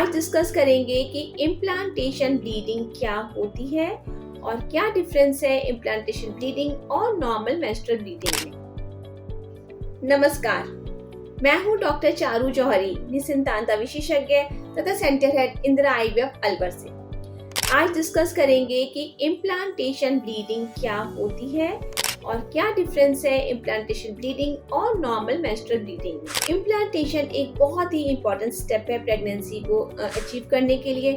आज डिस्कस करेंगे कि इम्प्लांटेशन ब्लीडिंग क्या होती है और क्या डिफरेंस है इम्प्लांटेशन ब्लीडिंग और नॉर्मल मेंस्ट्रुअल ब्लीडिंग में। नमस्कार, मैं हूं डॉक्टर चारू जौहरी, निसंतानता विशेषज्ञ तथा centre head Indira IVF Alwar से। आज डिस्कस करेंगे कि इम्प्लांटेशन ब्लीडिंग क्या होती है और क्या डिफरेंस है इम्प्लांटेशन ब्लीडिंग और नॉर्मल मेंस्ट्रुअल ब्लीडिंग में। इम्प्लांटेशन एक बहुत ही इम्पोर्टेंट स्टेप है प्रेगनेंसी को अचीव करने के लिए।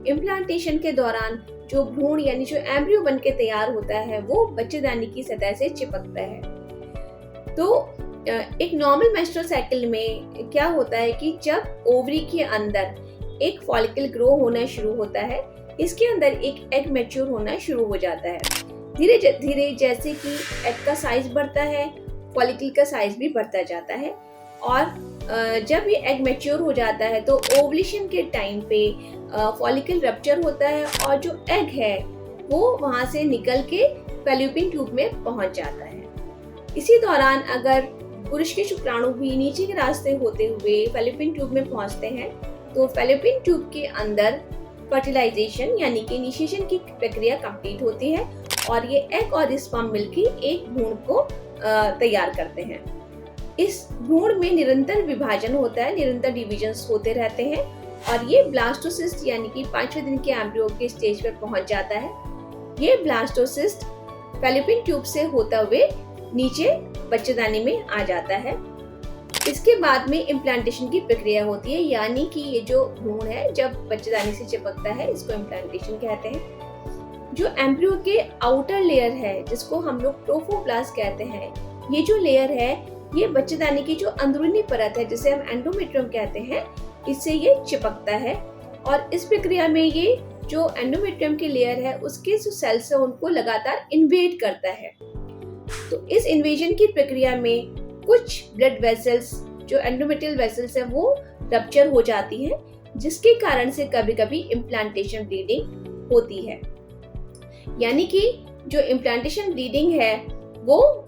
इम्प्लांटेशन के दौरान जो भ्रूण यानी जो एम्ब्रियो बन के तैयार होता है वो बच्चेदानी की सतह से चिपकता है। तो एक नॉर्मल मेंस्ट्रुअल साइकिल में क्या होता है कि जब ओवरी के अंदर एक फॉलिकल ग्रो होना शुरू होता है, इसके अंदर एक एग मैच्योर होना शुरू हो जाता है। धीरे धीरे जैसे कि एग का साइज बढ़ता है, फॉलिकल का साइज भी बढ़ता जाता है और जब ये एग मैच्योर हो जाता है तो ओवुलेशन के टाइम पे फॉलिकल रप्चर होता है और जो एग है वो वहां से निकल के फैलोपियन ट्यूब में पहुंच जाता है। इसी दौरान अगर पुरुष के शुक्राणु भी नीचे के रास्ते होते हुए फैलोपियन ट्यूब में पहुंचते हैं तो फैलोपियन ट्यूब के अंदर फर्टिलाइजेशन यानी कि इनिशिएशन की प्रक्रिया कंप्लीट होती है और ये एग और स्पर्म मिलकर एक भ्रूण को तैयार करते हैं। इस भ्रूण में निरंतर विभाजन होता है, निरंतर डिविजन्स होते रहते हैं और ये ब्लास्टोसिस्ट यानी कि 5वें दिन के एम्ब्रियो के स्टेज पर पहुंच जाता है। ये ब्लास्टोसिस्ट फैलोपियन ट्यूब से होता हुए नीचे बच्चेदानी में आ जाता है। इसके बाद में इम्प्लांटेशन की प्रक्रिया होती है, यानी कि ये जो भ्रूण है जब बच्चेदानी से चिपकता है इसको इम्प्लांटेशन कहते हैं। जो एम्ब्रियो के आउटर लेयर है जिसको हम लोग ट्रोफोप्लास्ट कहते हैं, ये जो लेयर है ये बच्चेदानी की जो अंदरूनी परत है जिसे हम एंडोमेट्रियम कहते हैं, इससे ये चिपकता है और इस प्रक्रिया में ये जो एंडोमेट्रियम की लेयर है उसके जो सेल्स है उनको लगातार इन्वेड करता है। तो इस इन्वेजन की प्रक्रिया में कुछ ब्लड वेसल्स जो एंडोमेट्रियल वेसल्स है वो रप्चर हो जाती है, जिसके कारण से कभी कभी इम्प्लांटेशन ब्लीडिंग होती है। यानी कि जो इम्प्लांटेशन ब्लीडिंग है वो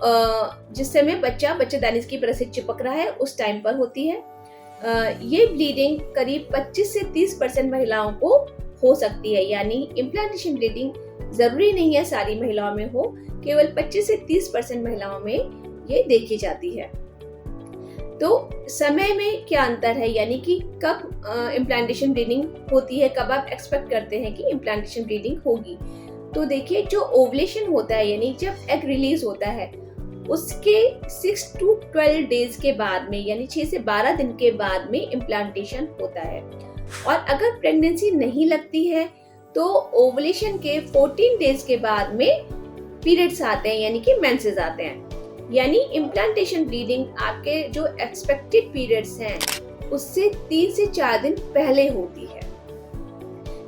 जिस समय बच्चा बच्चेदानी की परत से चिपक रहा है उस टाइम पर होती है। ये ब्लीडिंग करीब 25 से 30% महिलाओं को हो सकती है, यानी इम्प्लांटेशन ब्लीडिंग जरूरी नहीं है सारी महिलाओं में हो, केवल 25 से 30% महिलाओं में ये देखी जाती है। तो समय में क्या अंतर है, यानी कि कब इम्प्लांटेशन ब्लीडिंग होती है, कब आप एक्सपेक्ट करते हैं कि इम्प्लांटेशन ब्लीडिंग होगी। तो देखिए, जो ओवुलेशन होता है यानी जब एग रिलीज होता है उसके 6 to 12 डेज के बाद में, यानी 6 से 12 दिन के बाद में इम्प्लांटेशन होता है। और अगर प्रेगनेंसी नहीं लगती है तो ओवुलेशन के 14 डेज के बाद में पीरियड्स आते हैं, यानी कि मेंसेस आते हैं। यानी इम्प्लांटेशन ब्लीडिंग आपके जो एक्सपेक्टेड पीरियड्स हैं उससे 3 से 4 दिन पहले होती है।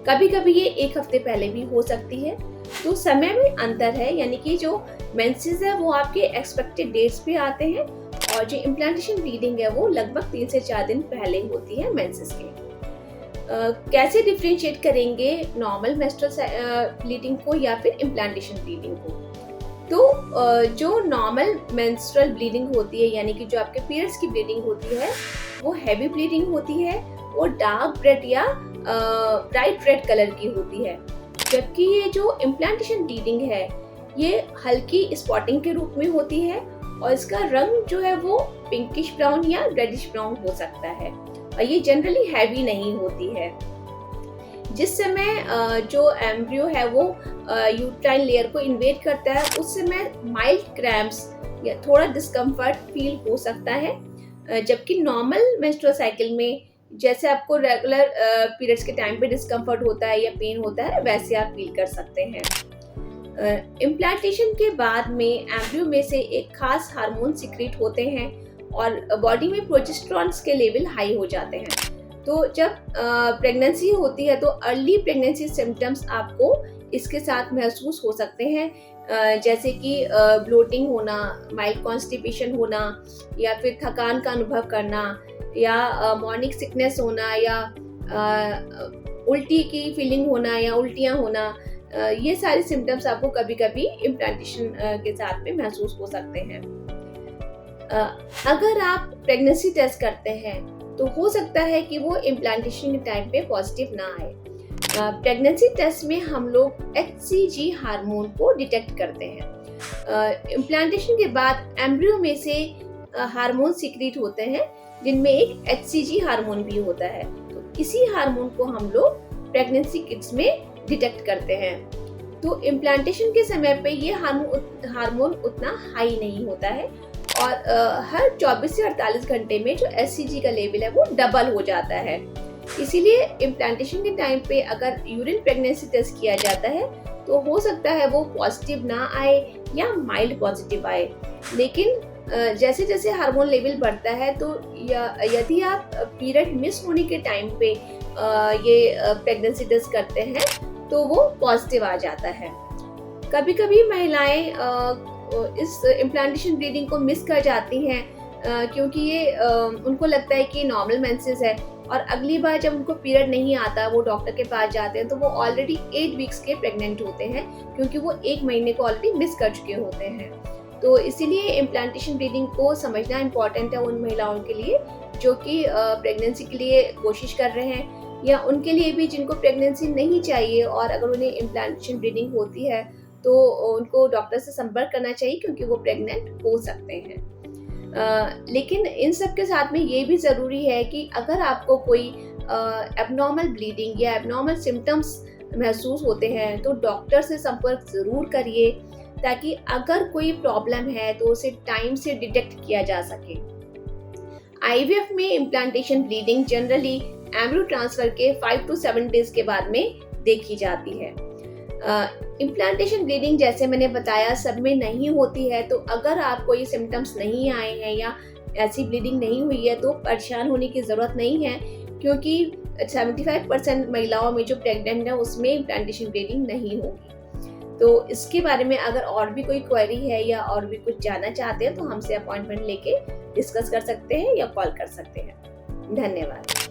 कभी कभी ये 1 हफ्ते पहले भी हो सकती है। तो समय में अंतर है, यानी कि जो मेंसेस है वो आपके एक्सपेक्टेड डेट्स पे आते हैं और जो इम्प्लांटेशन ब्लीडिंग है वो लगभग 3 से 4 दिन पहले होती है मेंसेस के। कैसे डिफरेंशिएट करेंगे नॉर्मल मेंस्ट्रुअल ब्लीडिंग को या फिर इम्प्लांटेशन ब्लीडिंग को? तो जो नॉर्मल मेंस्ट्रुअल ब्लीडिंग होती है यानी कि जो आपके पीरियड्स की ब्लीडिंग होती है वो हैवी ब्लीडिंग होती है, वो डार्क रेड या ब्राइट रेड कलर की होती है। जबकि ये जो इम्प्लांटेशन ब्लीडिंग है ये हल्की स्पॉटिंग के रूप में होती है और इसका रंग जो है वो पिंकिश ब्राउन या रेडिश ब्राउन हो सकता है और ये जनरली हैवी नहीं होती है। जिस समय जो एम्ब्रियो है वो यूट्राइन लेयर को इन्वेड करता है उस समय माइल्ड क्रैम्प्स या थोड़ा डिस्कम्फर्ट फील हो सकता है, जबकि नॉर्मल मेंस्ट्रुअल साइकिल में जैसे आपको रेगुलर पीरियड्स के टाइम पे डिस्कम्फर्ट होता है या पेन होता है वैसे आप फील कर सकते हैं। इम्प्लांटेशन के बाद में एम्ब्रियो में से एक खास हार्मोन सिक्रेट होते हैं और बॉडी में प्रोजेस्टेरॉन्स के लेवल हाई हो जाते हैं। तो जब प्रेगनेंसी होती है तो अर्ली प्रेगनेंसी सिम्टम्स आपको इसके साथ महसूस हो सकते हैं, जैसे कि ब्लोटिंग होना, माइल्ड कॉन्स्टिपेशन होना या फिर थकान का अनुभव करना या मॉर्निंग सिकनेस होना या उल्टी की फीलिंग होना या उल्टियाँ होना, ये सारे सिम्टम्स आपको कभी कभी इम्प्लांटेशन के साथ में महसूस हो सकते हैं। अगर आप प्रेगनेंसी टेस्ट करते हैं तो हो सकता है कि वो इम्प्लांटेशन के टाइम पे पॉजिटिव ना आए। प्रेगनेंसी टेस्ट में हम लोग HCG हार्मोन को डिटेक्ट करते हैं। इम्प्लांटेशन के बाद एम्ब्रियो में से हार्मोन सीक्रेट होते हैं जिनमें एक HCG हार्मोन भी होता है। तो इसी हार्मोन को हम लोग प्रेगनेंसी किट्स में डिटेक्ट करते हैं। तो इम्प्लांटेशन के समय पे ये हार्मोन उतना हाई नहीं होता है और हर 24 से 48 घंटे में जो HCG का लेवल है वो डबल हो जाता है। इसीलिए इम्प्लांटेशन के टाइम पे अगर यूरिन प्रेगनेंसी टेस्ट किया जाता है तो हो सकता है वो पॉजिटिव ना आए या माइल्ड पॉजिटिव आए। लेकिन जैसे जैसे हार्मोन लेवल बढ़ता है तो यदि आप पीरियड मिस होने के टाइम पे ये प्रेगनेंसी टेस्ट करते हैं तो वो पॉजिटिव आ जाता है। कभी कभी महिलाएं इस इम्प्लांटेशन ब्लीडिंग को मिस कर जाती हैं क्योंकि ये उनको लगता है कि नॉर्मल मेंसेस है और अगली बार जब उनको पीरियड नहीं आता वो डॉक्टर के पास जाते हैं तो वो ऑलरेडी 8 वीक्स के प्रेग्नेंट होते हैं क्योंकि वो 1 महीने को ऑलरेडी मिस कर चुके होते हैं। तो इसीलिए इम्प्लांटेशन ब्लीडिंग को समझना इम्पॉर्टेंट है उन महिलाओं के लिए जो कि प्रेगनेंसी के लिए कोशिश कर रहे हैं या उनके लिए भी जिनको प्रेगनेंसी नहीं चाहिए और अगर उन्हें इम्प्लांटेशन ब्लीडिंग होती है तो उनको डॉक्टर से संपर्क करना चाहिए क्योंकि वो प्रेग्नेंट हो सकते हैं। लेकिन इन सब के साथ में ये भी ज़रूरी है कि अगर आपको कोई एबनॉर्मल ब्लीडिंग या एबनॉर्मल सिम्टम्स महसूस होते हैं तो डॉक्टर से संपर्क ज़रूर करिए ताकि अगर कोई प्रॉब्लम है तो उसे टाइम से डिटेक्ट किया जा सके। IVF में implantation bleeding generally embryo transfer के 5 to 7 डेज के बाद में देखी जाती है। इम्प्लांटेशन ब्लीडिंग जैसे मैंने बताया सब में नहीं होती है, तो अगर आपको ये सिम्टम्स नहीं आए हैं या ऐसी ब्लीडिंग नहीं हुई है तो परेशान होने की ज़रूरत नहीं है क्योंकि 75% महिलाओं में जो प्रेग्नेंट है उसमें इम्प्लांटेशन ब्लीडिंग नहीं होगी। तो इसके बारे में अगर और भी कोई क्वेरी है या और भी कुछ जानना चाहते हैं तो हमसे अपॉइंटमेंट लेके डिस्कस कर सकते हैं या कॉल कर सकते हैं। धन्यवाद।